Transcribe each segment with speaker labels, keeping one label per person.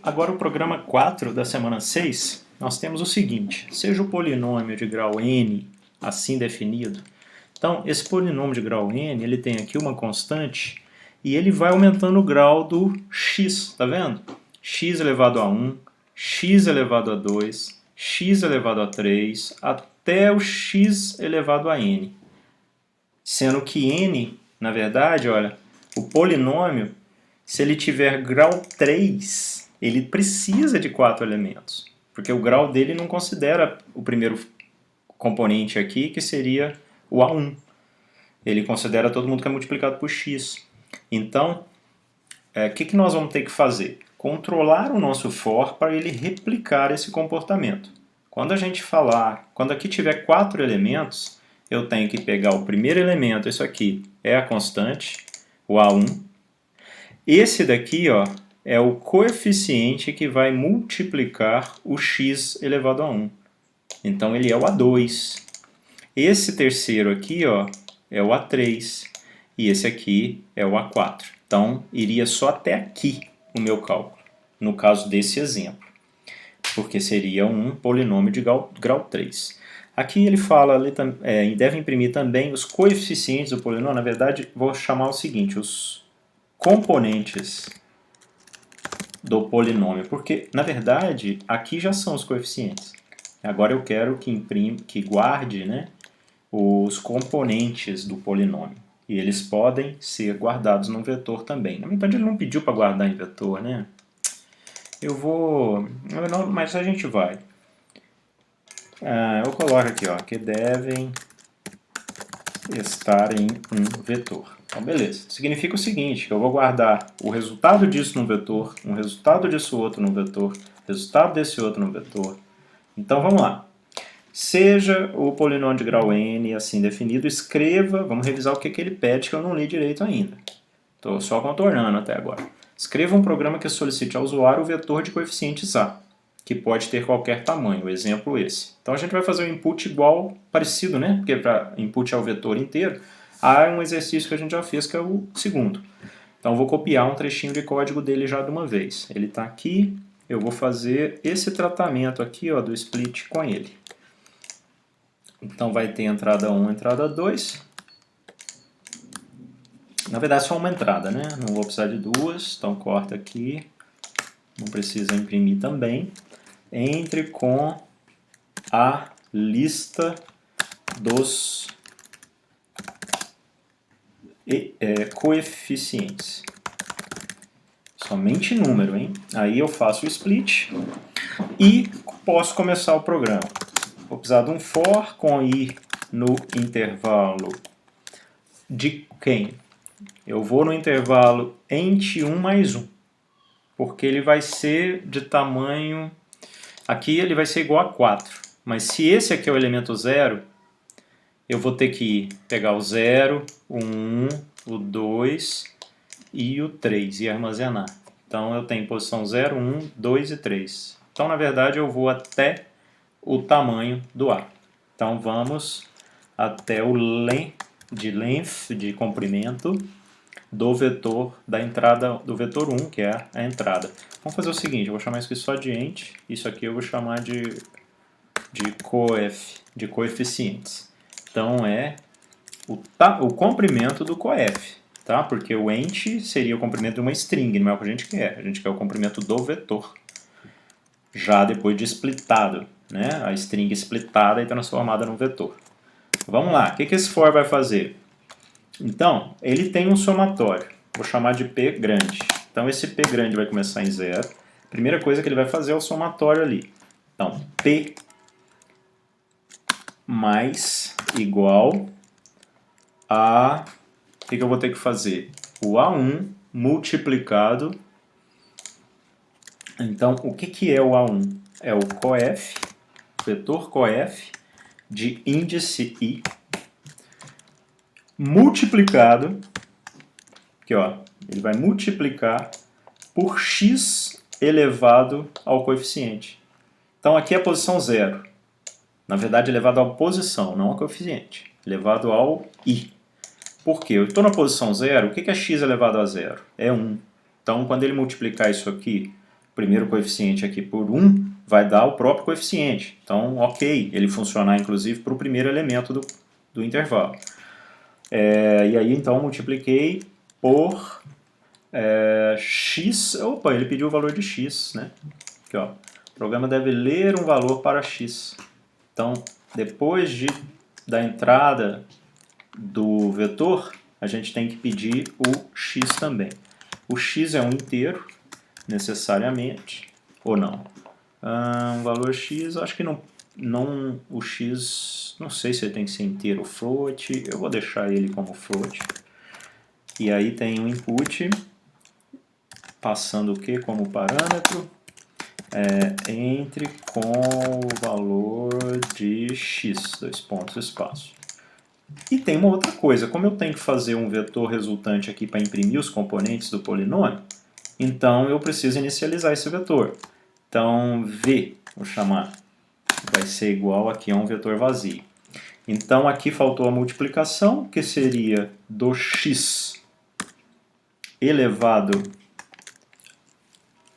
Speaker 1: Agora o programa 4 da semana 6, nós temos o seguinte: seja o polinômio de grau n assim definido. Então, esse polinômio de grau n, ele tem aqui uma constante e ele vai aumentando o grau do x, tá vendo? X elevado a 1, x elevado a 2, x elevado a 3, até o x elevado a n. Sendo que n, na verdade, olha, o polinômio, se ele tiver grau 3, ele precisa de 4 elementos, porque o grau dele não considera o primeiro componente aqui, que seria o A1. Ele considera todo mundo que é multiplicado por x. Então, o que nós vamos ter que fazer? Controlar o nosso for para ele replicar esse comportamento. Quando a gente falar, quando aqui tiver 4 elementos, eu tenho que pegar o primeiro elemento, isso aqui é a constante, o A1. Esse daqui, ó, é o coeficiente que vai multiplicar o x elevado a 1. Então ele é o A2. Esse terceiro aqui, ó, é o A3. E esse aqui é o A4. Então iria só até aqui o meu cálculo, no caso desse exemplo, porque seria um polinômio de grau 3. Aqui ele fala, deve imprimir também os coeficientes do polinômio. Na verdade, vou chamar o seguinte, os componentes do polinômio, porque, na verdade, aqui já são os coeficientes. Agora eu quero que guarde, né, os componentes do polinômio. E eles podem ser guardados no vetor também. Na verdade, ele não pediu para guardar em vetor, né? Eu vou... mas a gente vai. Eu coloco aqui, ó, que devem estar em um vetor. Então, beleza. Significa o seguinte, que eu vou guardar o resultado disso no vetor, um resultado disso outro no vetor, resultado desse outro no vetor. Então, vamos lá. Seja o polinômio de grau n assim definido, escreva, vamos revisar o que ele pede, que eu não li direito ainda. Estou só contornando até agora. Escreva um programa que solicite ao usuário o vetor de coeficientes A, que pode ter qualquer tamanho, o exemplo esse. Então a gente vai fazer um input igual, parecido, né? Porque para input é o vetor inteiro, A é um exercício que a gente já fez, que é o segundo. Então eu vou copiar um trechinho de código dele já de uma vez. Ele está aqui, eu vou fazer esse tratamento aqui, ó, do split com ele. Então vai ter entrada 1, entrada 2. Na verdade só uma entrada, né? Não vou precisar de duas, então corta aqui. Não precisa imprimir também. Entre com a lista dos coeficientes. Somente número, hein? Aí eu faço o split e posso começar o programa. Vou precisar de um for com i no intervalo de quem? Eu vou no intervalo int 1 mais 1, porque ele vai ser de tamanho... Aqui ele vai ser igual a 4, mas se esse aqui é o elemento 0, eu vou ter que pegar o 0, o 1, o 2 e o 3 e armazenar. Então eu tenho posição 0, 1, 2 e 3. Então na verdade eu vou até o tamanho do A. Então vamos até o length, de comprimento, do vetor da entrada, do vetor 1, que é a entrada. Vamos fazer o seguinte, eu vou chamar isso aqui só de int, isso aqui eu vou chamar de coeficientes. Então é o comprimento do coef, tá? Porque o int seria o comprimento de uma string, não é o que a gente quer o comprimento do vetor, já depois de splitado, né? A string splitada e transformada num vetor. Vamos lá, o que esse for vai fazer? Então, ele tem um somatório, vou chamar de P grande. Então esse P grande vai começar em 0. A primeira coisa que ele vai fazer é o somatório ali. Então, P mais igual a... O que eu vou ter que fazer? O A1 multiplicado... Então, o que é o A1? É o coef, vetor coef de índice i, multiplicado, aqui ó, ele vai multiplicar por x elevado ao coeficiente. Então aqui é a posição 0. Na verdade, elevado à posição, não ao coeficiente. Elevado ao i. Por quê? Eu estou na posição 0, o que é x elevado a 0? É 1. Então, quando ele multiplicar isso aqui primeiro coeficiente aqui por 1 vai dar o próprio coeficiente. Então, ok, ele funcionar inclusive para o primeiro elemento do intervalo. E aí então multipliquei por x, opa, ele pediu o valor de x, né? Aqui, ó, o programa deve ler um valor para x. Então, depois da entrada do vetor, a gente tem que pedir o x também. O x é um inteiro, necessariamente, ou não? Um valor x, acho que não, o x, não sei se ele tem que ser inteiro ou float, eu vou deixar ele como float. E aí tem um input, passando o que como parâmetro? Entre com o valor de x, dois pontos, espaço. E tem uma outra coisa, como eu tenho que fazer um vetor resultante aqui para imprimir os componentes do polinômio, então eu preciso inicializar esse vetor. Então, v, vou chamar, vai ser igual aqui a um vetor vazio. Então, aqui faltou a multiplicação, que seria do x elevado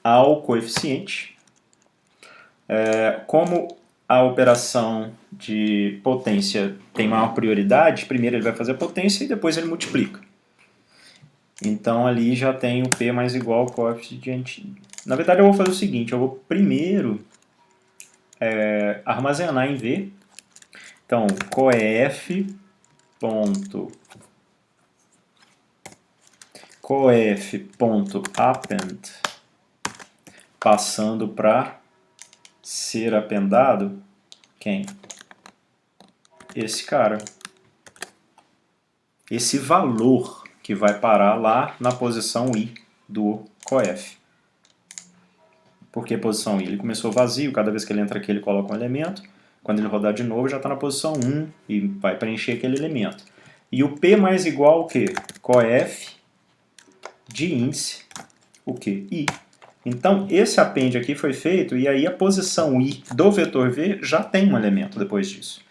Speaker 1: ao coeficiente. Como a operação de potência tem maior prioridade, primeiro ele vai fazer a potência e depois ele multiplica. Então, ali já tem o P mais igual ao coeficiente. Na verdade, eu vou fazer o seguinte, eu vou primeiro armazenar em V. Então, coef.append passando para ser apendado, quem? Esse cara. Esse valor que vai parar lá na posição I do coef. Por que posição I? Ele começou vazio, cada vez que ele entra aqui ele coloca um elemento. Quando ele rodar de novo já está na posição 1 e vai preencher aquele elemento. E o P mais igual ao quê? Coef de índice, o quê? I. Então, esse append aqui foi feito e aí a posição I do vetor V já tem um elemento depois disso.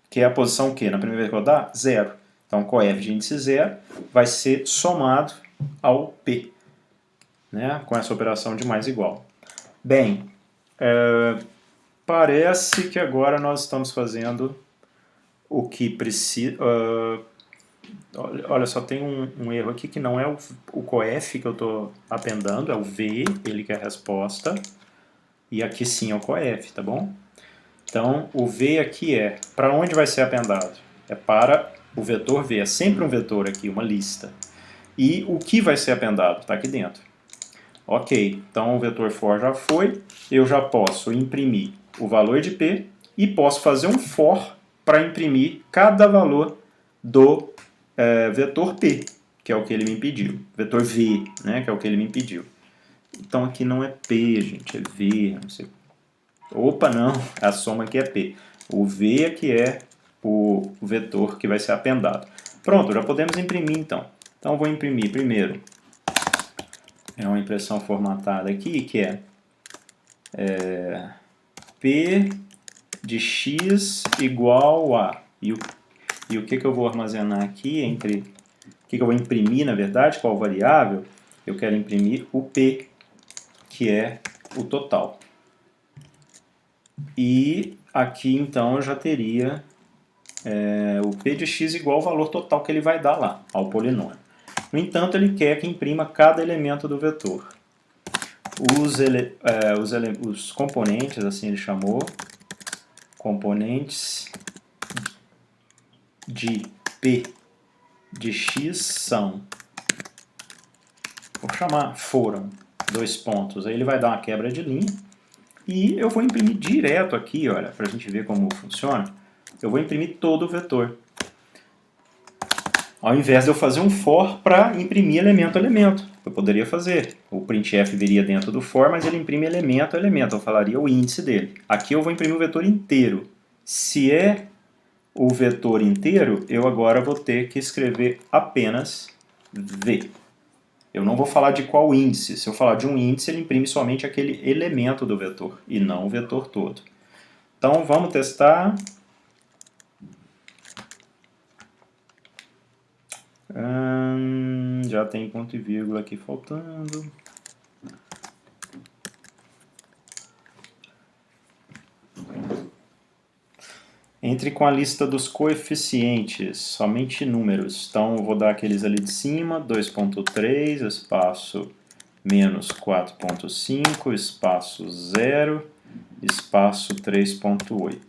Speaker 1: Que é a posição o quê? Na primeira vez que rodar, 0. Então, coef de índice 0 vai ser somado ao P, né? Com essa operação de mais igual. Bem, parece que agora nós estamos fazendo o que precisa... olha, só tem um erro aqui que não é o coef que eu estou apendando, é o V, ele que é a resposta. E aqui sim é o coef, tá bom? Então, o V aqui para onde vai ser apendado? É para o vetor V, é sempre um vetor aqui, uma lista. E o que vai ser apendado? Está aqui dentro. Ok, então o vetor for já foi, eu já posso imprimir o valor de P e posso fazer um for para imprimir cada valor do vetor P, que é o que ele me pediu. Vetor V, né, que é o que ele me pediu. Então aqui não é P, gente, é V, não sei. Opa, não, a soma aqui é P. O V aqui é o vetor que vai ser apendado. Pronto, já podemos imprimir então. Então eu vou imprimir primeiro. É uma impressão formatada aqui que P de x igual a... E o que eu vou armazenar aqui entre... O que eu vou imprimir, na verdade, qual variável? Eu quero imprimir o P, que é o total. E aqui, então, eu já teria o P de x igual ao valor total que ele vai dar lá, ao polinômio. No entanto, ele quer que imprima cada elemento do vetor. Os componentes, assim ele chamou, componentes de P de x são, vou chamar foram, dois pontos. Aí ele vai dar uma quebra de linha e eu vou imprimir direto aqui, olha, para a gente ver como funciona. Eu vou imprimir todo o vetor. Ao invés de eu fazer um for para imprimir elemento a elemento. Eu poderia fazer. O printf viria dentro do for, mas ele imprime elemento a elemento. Eu falaria o índice dele. Aqui eu vou imprimir o vetor inteiro. Se é o vetor inteiro, eu agora vou ter que escrever apenas v. Eu não vou falar de qual índice. Se eu falar de um índice, ele imprime somente aquele elemento do vetor, e não o vetor todo. Então, vamos testar. Já tem ponto e vírgula aqui faltando. Entre com a lista dos coeficientes, somente números. Então, eu vou dar aqueles ali de cima, 2.3, espaço menos 4.5, espaço 0, espaço 3.8.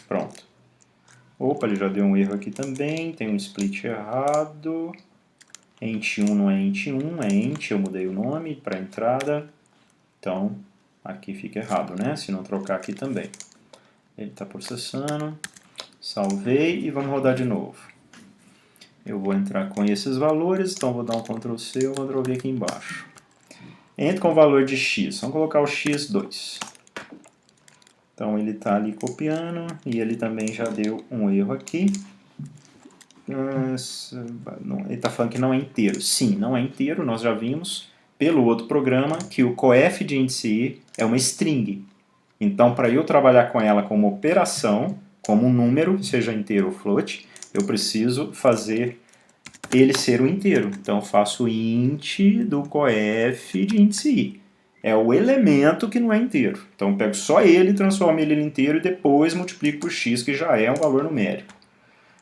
Speaker 1: Pronto. Opa, ele já deu um erro aqui também, tem um split errado. Int 1 não é int 1, é int, eu mudei o nome para entrada. Então, aqui fica errado, né? Se não trocar aqui também. Ele está processando. Salvei e vamos rodar de novo. Eu vou entrar com esses valores, então vou dar um Ctrl+C e um Ctrl+V aqui embaixo. Entro com o valor de x, vamos colocar o x2. Então ele está ali copiando e ele também já deu um erro aqui. Ele está falando que não é inteiro. Sim, não é inteiro, nós já vimos pelo outro programa que o coef de índice i é uma string. Então, para eu trabalhar com ela como operação, como um número, seja inteiro ou float, eu preciso fazer ele ser o inteiro. Então, eu faço int do coef de índice i. É o elemento que não é inteiro. Então, eu pego só ele, transformo ele em inteiro e depois multiplico por x, que já é um valor numérico.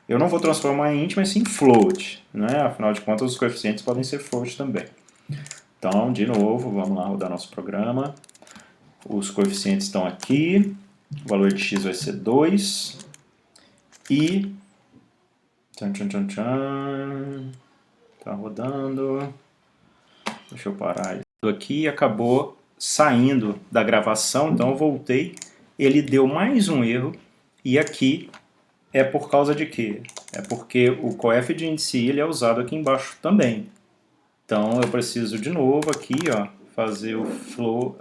Speaker 1: Eu não vou transformar em int, mas sim em float, né? Afinal de contas, os coeficientes podem ser float também. Então, de novo, vamos lá rodar nosso programa. Os coeficientes estão aqui. O valor de x vai ser 2. E... Tá rodando. Deixa eu parar aqui e acabou saindo da gravação, então eu voltei. Ele deu mais um erro. E aqui é por causa de quê? É porque o coef de índice i ele é usado aqui embaixo também. Então eu preciso de novo aqui, ó, fazer o flow,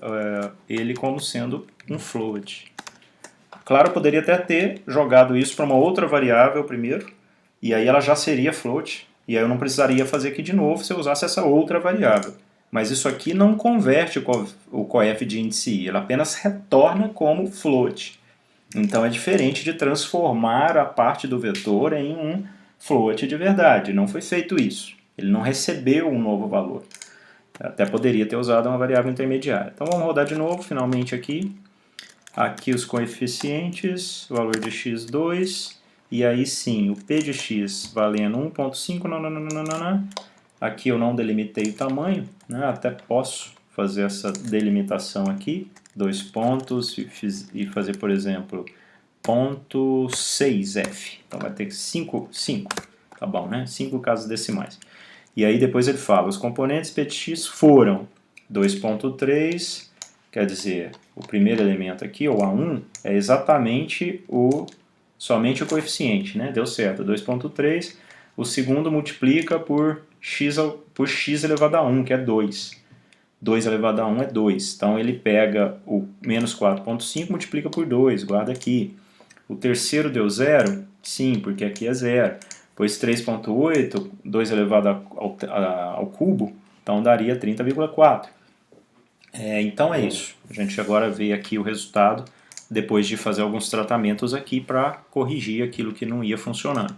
Speaker 1: ele como sendo um float. Claro, eu poderia até ter jogado isso para uma outra variável primeiro, e aí ela já seria float, e aí eu não precisaria fazer aqui de novo se eu usasse essa outra variável. Mas isso aqui não converte o coef de índice i, ela apenas retorna como float. Então é diferente de transformar a parte do vetor em um float de verdade. Não foi feito isso. Ele não recebeu um novo valor. Até poderia ter usado uma variável intermediária. Então vamos rodar de novo, finalmente aqui. Aqui os coeficientes, o valor de x2. E aí sim, o p de x valendo 1.5. Aqui eu não delimitei o tamanho, né? Até posso fazer essa delimitação aqui. 2 pontos e fazer, por exemplo, 0.6f. Então vai ter 5, tá bom, né? 5 casas decimais. E aí depois ele fala, os componentes p de x foram 2.3, quer dizer, o primeiro elemento aqui, o A1, é exatamente somente o coeficiente, né? Deu certo, 2.3. O segundo multiplica por x elevado a 1, que é 2. 2 elevado a 1 é 2. Então ele pega o menos 4.5 multiplica por 2, guarda aqui. O terceiro deu 0? Sim, porque aqui é 0. Pois 3.8, 2 elevado ao cubo, então daria 30,4. Então é isso. A gente agora vê aqui o resultado, depois de fazer alguns tratamentos aqui para corrigir aquilo que não ia funcionando.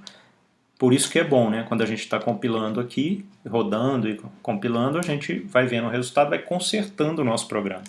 Speaker 1: Por isso que é bom, né? Quando a gente está compilando aqui, rodando e compilando, a gente vai vendo o resultado, vai consertando o nosso programa.